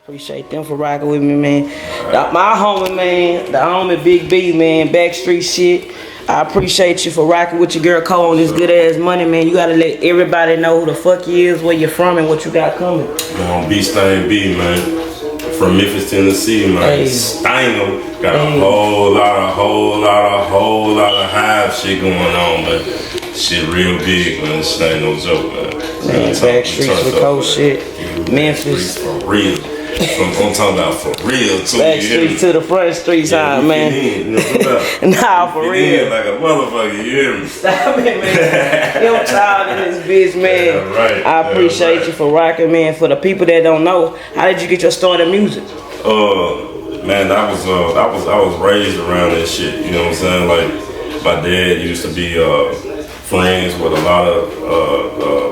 Appreciate them for rocking with me, man. My homie, man, the homie Big B, man, Backstreet shit. I appreciate you for rocking with your girl Cole on this good ass money, man. You gotta let everybody know who the fuck you is, where you're from, and what you got coming. I'm Beestang Bee, man. From Memphis, Tennessee, man. Hey. Stangel got a whole lot of hive shit going on, man. Shit real big, man. This ain't no joke, man. Backstreets with Cole shit. Memphis. For real. I'm talking about for real too. Backstreets to the front streets, yeah, man. Nah, for real. Like a motherfucker, you hear me? Stop it, man. You child in this bitch, man. Yeah, right. I appreciate you for rocking, man. For the people that don't know, how did you get your start in music? Man, I was raised around that shit. You know what I'm saying? Like my dad used to be friends with a lot of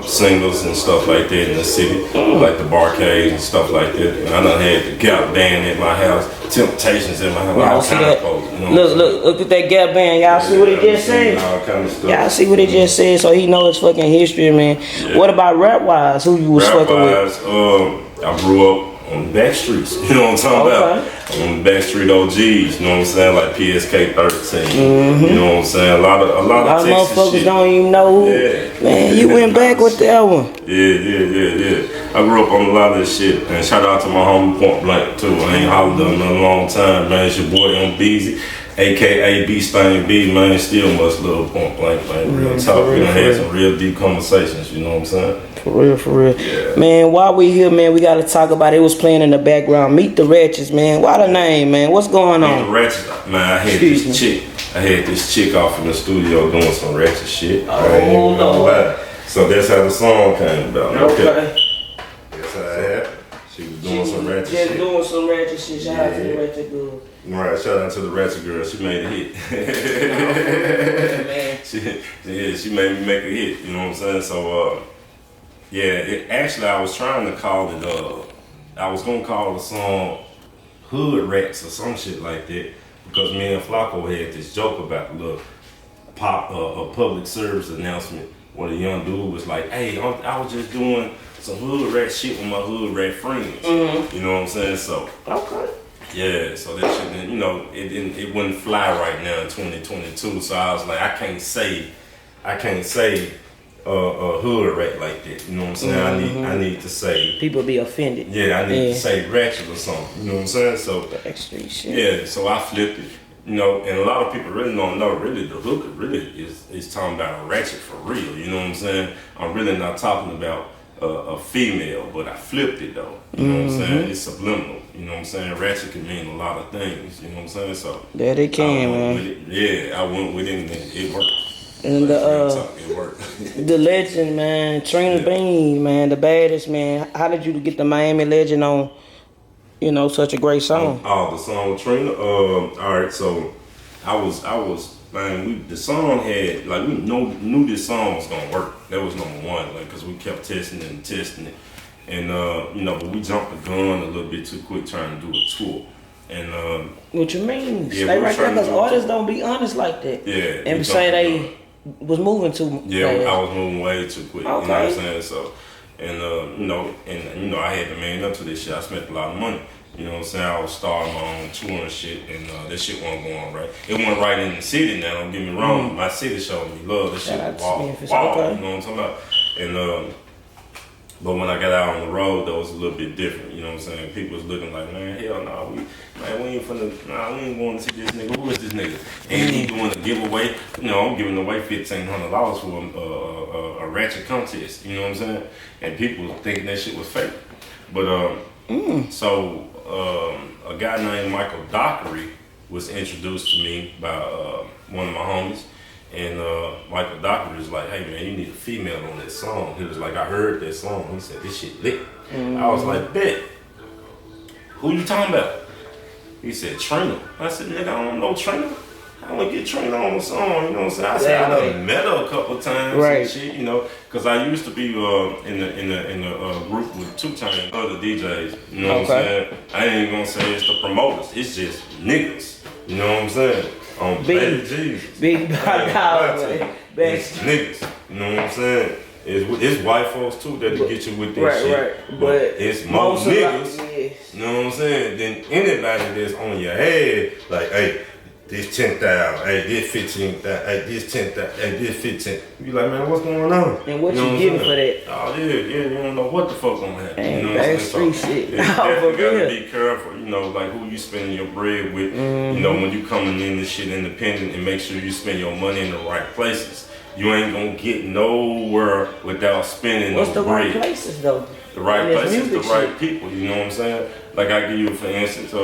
singers and stuff like that in the city, like the Barcades and stuff like that. And I done had the Gap Band at my house, Temptations in my house, all kind of folks. You know look at that Gap Band. Y'all see what he just said? All kind of stuff. Y'all see what he just said? So he knows his fucking history, man. Yeah. What about rap-wise? Who you was fucking with? I grew up on the back streets, you know what I'm talking about? On the back street OGs, you know what I'm saying? Like PSK 13, you know what I'm saying? A lot of motherfuckers shit. Don't even know who. Yeah. Man, you went back with that one. Yeah. I grew up on a lot of this shit, and shout out to my homie Point Blank too. I ain't hollered at him in a long time, man. It's your boy M Beezy, aka Beestang Bee, man. Still much love Point Blank, man. Real talk. We done had some real deep conversations, you know what I'm saying? For real. Yeah. Man, while we here, man, we gotta talk about it. Was playing in the background. Meet the Ratchets, man. Why the name, man? What's going on? Meet the Ratchets, man. I had this chick off in the studio doing some ratchet shit. Oh, Lord. So that's how the song came about. Okay. That's how it happened. She was doing some ratchet shit. Just doing some ratchet shit. Shout out to the Ratchet girl. Right, shout out to the Ratchet girl. She made a hit. She made me make a hit. You know what I'm saying? So, actually, I was trying to call it, I was going to call the song Hood Rats or some shit like that, because me and Flacco had this joke about the little public service announcement where the young dude was like, hey, I was just doing some hood rat shit with my hood rat friends. You know what I'm saying? So, okay. Yeah, so that shit, you know, it wouldn't fly right now in 2022, so I was like, I can't say hood rat like that. You know what I'm saying? I need to say people be offended. Yeah, I need to say ratchet or something. You know what I'm saying? So the extra shit. Yeah, so I flipped it. You know, and a lot of people really don't know. Really, the hook really is talking about a ratchet for real. You know what I'm saying? I'm really not talking about a female, but I flipped it though. You know what I'm saying? It's subliminal. You know what I'm saying? Ratchet can mean a lot of things. You know what I'm saying? So yeah, they can, man. I went with it and it worked. And the legend, man, Trina Bean, man, the baddest, man. How did you get the Miami Legend on, you know, such a great song? The song with Trina. All right, so I was, man. The song had like we knew this song was gonna work. That was number one, like, cause we kept testing it, and you know, but we jumped the gun a little bit too quick trying to do a tour. And what you mean? Stay right there, cause artists don't be honest like that. Yeah, and say they was moving too. Yeah, fast. I was moving way too quick. Okay. You know what I'm saying? So, and you know, I had to man up to this shit. I spent a lot of money. You know what I'm saying? I was starting my own tour and shit, and this shit wasn't going right. It went right in the city now, don't get me wrong. My city showed me love. This shit was wow. You know what I'm talking about? And but when I got out on the road, that was a little bit different. You know what I'm saying? People was looking like, man, hell no, we ain't we ain't going to see this nigga. Who is this nigga? And he doing a giveaway. You know, I'm giving away $1,500 for a ratchet contest. You know what I'm saying? And people was thinking that shit was fake. But so a guy named Michael Dockery was introduced to me by one of my homies. And Michael Dockery was like, hey man, you need a female on that song. He was like, I heard that song. He said, this shit lit. I was like, bet. Who you talking about? He said, Trina. I said, nigga, I don't know Trina. I want to get Trina on the song, you know what I'm saying? I said, I done met her a couple of times and shit, you know, because I used to be in the group with Chainz, other DJs, you know what I'm saying? I ain't gonna say it's the promoters, it's just niggas, you know what I'm saying? On big Jesus. Big It's niggas, you know what I'm saying? It's white folks too that'll get you with this shit. Right. But it's more niggas, you know what I'm saying, than anybody that's on your head. Like, hey, this 10,000, hey, this 15,000, hey, this 10,000, hey, this 15. You like, man, what's going on? And what you getting for that? Oh yeah, you don't know what the fuck gonna happen. Man, you know what I'm saying? street shit. You definitely gotta be careful, you know, like who you spending your bread with. You know, when you coming in this shit independent, and make sure you spend your money in the right places. You ain't gonna get nowhere without spending What's the bread. right places though? The right places, the right people. You know what I'm saying? Like I give you, for instance,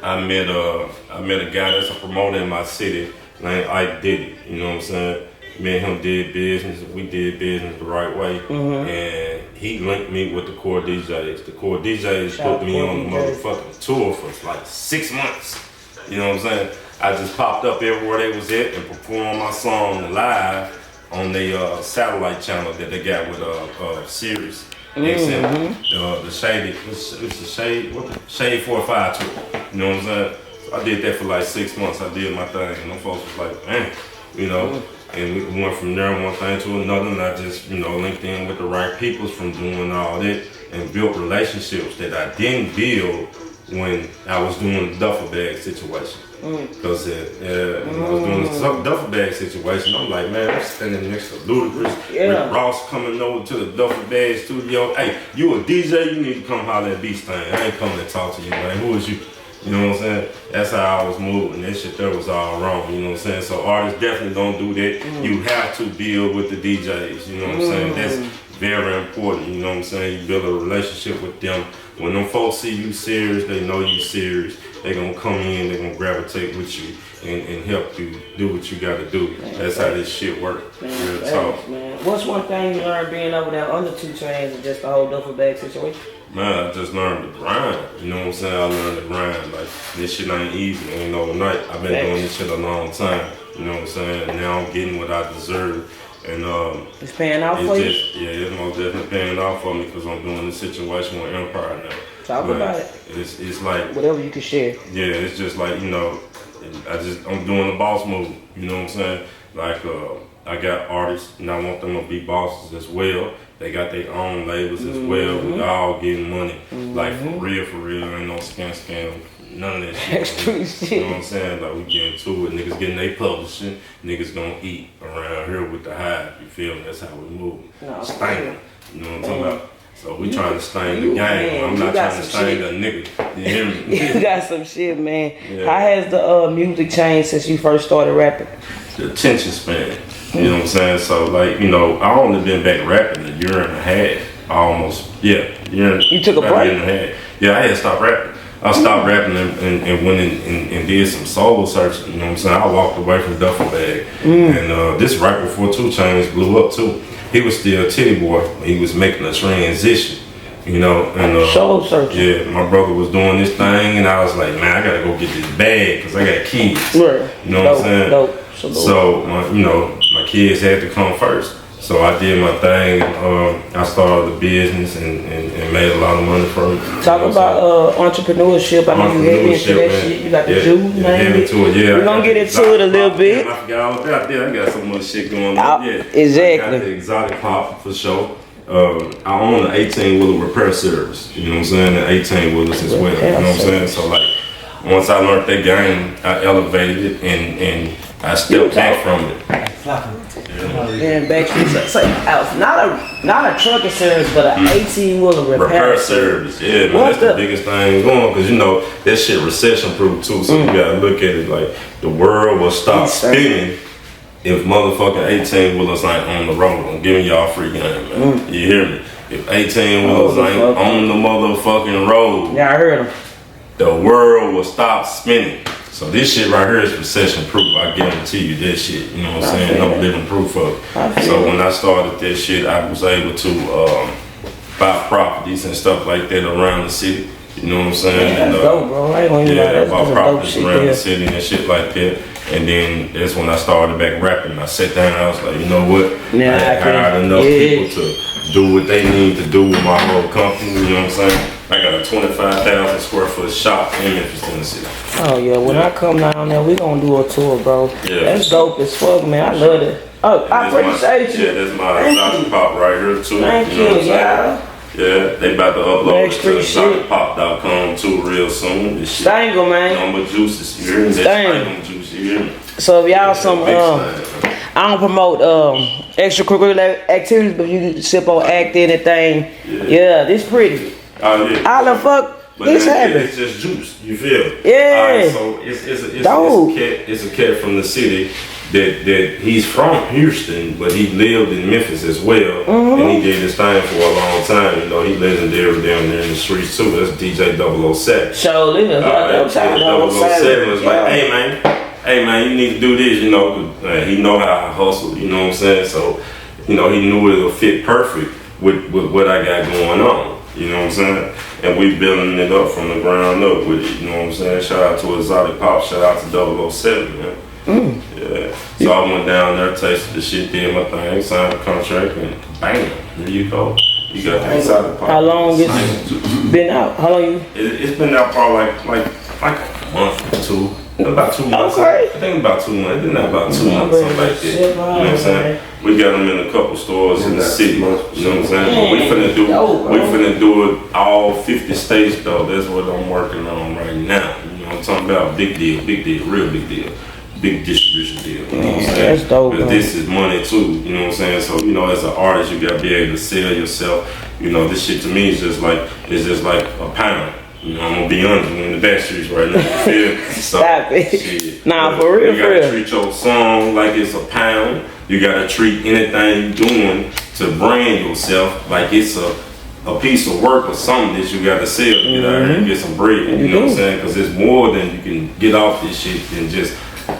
I met a guy that's a promoter in my city named Ike Diddy. You know what I'm saying? Me and him did business. We did business the right way, and he linked me with the core DJs. The core DJs put me on the motherfucking tour for like 6 months. You know what I'm saying? I just popped up everywhere they was at and performed my song live on the satellite channel that they got with Sirius. The Shady, it's the Shade, what the Shade 4-5 tour. You know what I'm saying? So I did that for like 6 months. I did my thing, and them folks was like, man, you know. And we went from there one thing to another, and I just, you know, linked in with the right peoples from doing all that and built relationships that I didn't build when I was doing the duffel bag situation. Because when I was doing the duffel bag situation, I'm like, man, I'm standing next to Ludacris. Rick Ross coming over to the duffel bag studio. Hey, you a DJ? You need to come holler at Beestang. I ain't coming to talk to you, man. Who is you? You know what I'm saying? That's how I was moving. That shit there was all wrong. You know what I'm saying? So artists definitely don't do that. You have to build with the DJs. You know what I'm saying? That's very important. You know what I'm saying? You build a relationship with them. When them folks see you serious, they know you serious. They gonna come in, they gonna gravitate with you and help you do what you gotta do. That's how this shit works. Real talk. Man. What's one thing you learned being over there under 2 Chainz and just the whole duffel bag situation? Man, I just learned to grind. You know what I'm saying? I learned to grind. Like, this shit ain't easy, ain't overnight. I've been doing this shit a long time. You know what I'm saying? And now I'm getting what I deserve. And it's paying off for you? Yeah, it's most definitely paying off for me because I'm doing this situation with Empire now. Talk about it. It's like whatever you can share. Yeah, it's just like, you know, I'm doing the boss move. You know what I'm saying? Like I got artists and I want them to be bosses as well. They got their own labels as well. We all getting money. Like for real. Ain't no scam. None of that shit. That's true shit. You know what I'm saying? Like we getting to it. Niggas getting their publishing. Niggas gonna eat around here with the hype. You feel me? That's how we move. Stain. You know what I'm talking about? So we trying to stain the game. I'm not trying to stain the nigga. You hear me? You got some shit, man. Yeah. How has the music changed since you first started rapping? The attention span. You know what I'm saying? So like, you know, I only been back rapping a year and a half. Almost. Yeah. You took a break? Year and a half. Yeah, I had to stop rapping. I stopped rapping and went and did some soul searching. You know what I'm saying? I walked away from Duffel Bag. And this right before 2 Chainz blew up too. He was still a titty boy. He was making a transition. You know, and soul searching. Yeah, my brother was doing this thing, and I was like, man, I gotta go get this bag because I got kids. Right. You know what I'm saying? Dope. So my kids had to come first. So I did my thing. I started the business and made a lot of money from it. Talk about entrepreneurship. I know you heavy into that shit. You got the juice, man. We're gonna get into it a little bit. I forgot all about that. I got so much shit going on. Yeah, exactly. I got the exotic pop for sure. I own an 18-wheeler repair service. You know what I'm saying? And 18-wheelers as well. You know what I'm saying? So like, once I learned that game, I elevated it and I stepped back from it. Then not a trucking service, but an 18-wheeler repair service. Yeah, man, that's the biggest thing going because you know that shit recession proof too. So you gotta look at it like the world will stop spinning if motherfucking 18-wheelers ain't on the road. I'm giving y'all free game, man. You hear me? If 18-wheelers ain't on the motherfucking road, yeah, I heard them. The world will stop spinning. So this shit right here is recession proof. I guarantee you that shit. You know what I'm saying? I'm living proof of it. So when I started this shit, I was able to buy properties and stuff like that around the city. You know what I'm saying? Yeah, that's dope, bro. I bought properties around the city and shit like that. And then that's when I started back rapping. I sat down and I was like, you know what? I hired enough people to do what they need to do with my whole company. You know what I'm saying? I got a 25,000 square foot shop in Memphis, Tennessee. Oh yeah, when I come down there, we gonna do a tour, bro. Yeah. That's dope as fuck, man. I love it. Oh, I And that's appreciate you. Yeah, that's my Thank exotic you. pop right here too. Thank you know what I'm you, saying? Yeah, they about to upload it to Backstreet exoticpop.com too real soon. This shit. Stangle, man. Number juices, you hear me? That's Stangle. juice, you hear me? So if y'all some Big Stan. I don't promote extracurricular activities, but you sip on act anything. Yeah, this pretty. Oh yeah. How the fuck But this then, happened? it's just juice. You feel? Yeah. Alright, so it's a cat from the city that he's from Houston, but he lived in Memphis as well, and he did his thing for a long time. You know, he legendary down there in the streets too. That's DJ 007. So listen, 007 was like, hey man, you need to do this. You know, 'cause, he know how I hustle. You know what I'm saying? So, you know, he knew it'll fit perfect with what I got going on. You know what I'm saying? And we building it up from the ground up with it. You know what I'm saying? Shout out to Exotic Pop. Shout out to 007, man. Yeah. So I went down there, tasted the shit, did my thing, signed the contract, and bam, there you go. You got the Exotic Pop. How long it's been out? How long you? It's been out probably like a month or two. About 2 months. Okay. I think about 2 months. It's been out about 2 months, something like that. You know what I'm saying? We got them in a couple stores in the city. You know what I'm saying? But we finna do it all 50 states though. That's what I'm working on right now. You know what I'm talking about? Big deal, real big deal. Big distribution deal. You know what I'm saying? That's dope. Because this is money too. You know what I'm saying? So, you know, as an artist, you gotta be able to sell yourself. You know, this shit to me is just like a pound. You know, I'm gonna be honest, we're in the back streets right now. You feel? So, Stop it. shit. Nah, for real, you for gotta real. treat your song like it's a pound. You gotta treat anything you doing to brand yourself like it's a piece of work or something that you gotta sell to get out here and get some bread. You know what I'm saying? Because it's more than you can get off this shit than just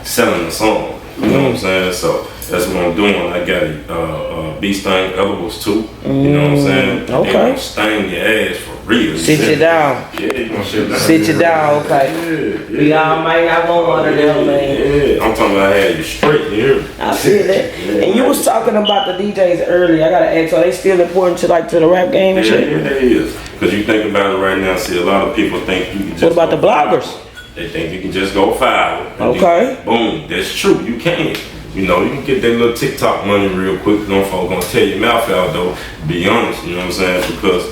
selling a song. You know what I'm saying? So that's what I'm doing. I got a Beestang edibles too. You know what I'm saying? Okay. They gonna sting your ass for real. Sit you down. Yeah, they gonna shit down. Sit you down, okay. Yeah. We all might not want one of them, man. Yeah, I'm talking about I had you straight, you hear me? I feel that. And you was talking about the DJs earlier. I gotta ask, are they still important to the rap game and shit? Yeah, it is. Because you think about it right now, see, a lot of people think you can just What about the go viral. bloggers? They think you can just go viral. and Okay. then boom, that's true. You can. You know, you can get that little TikTok money real quick. No folks gonna tear your mouth out though. Be honest, you know what I'm saying? Because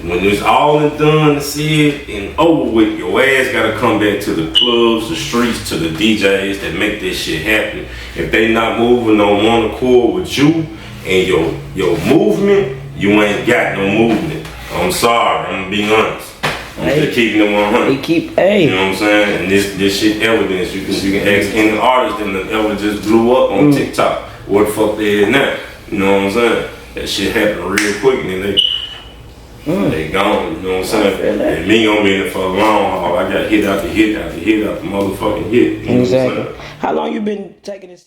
when it's all done, said, and over with, your ass gotta come back to the clubs, the streets, to the DJs that make this shit happen. If they not moving on one accord with you and your movement, you ain't got no movement. I'm sorry, I'm gonna be honest. I'm just keeping it 100. They keep, You know what I'm saying? And this shit evidence. You can ask any artist that ever just blew up on TikTok. What the fuck they is now? You know what I'm saying? That shit happened real quick and then they gone. You know what I'm saying? And me gonna be in it for a long haul. I got hit after hit after hit after motherfucking hit. You know what I'm saying? Exactly. How long you been taking this?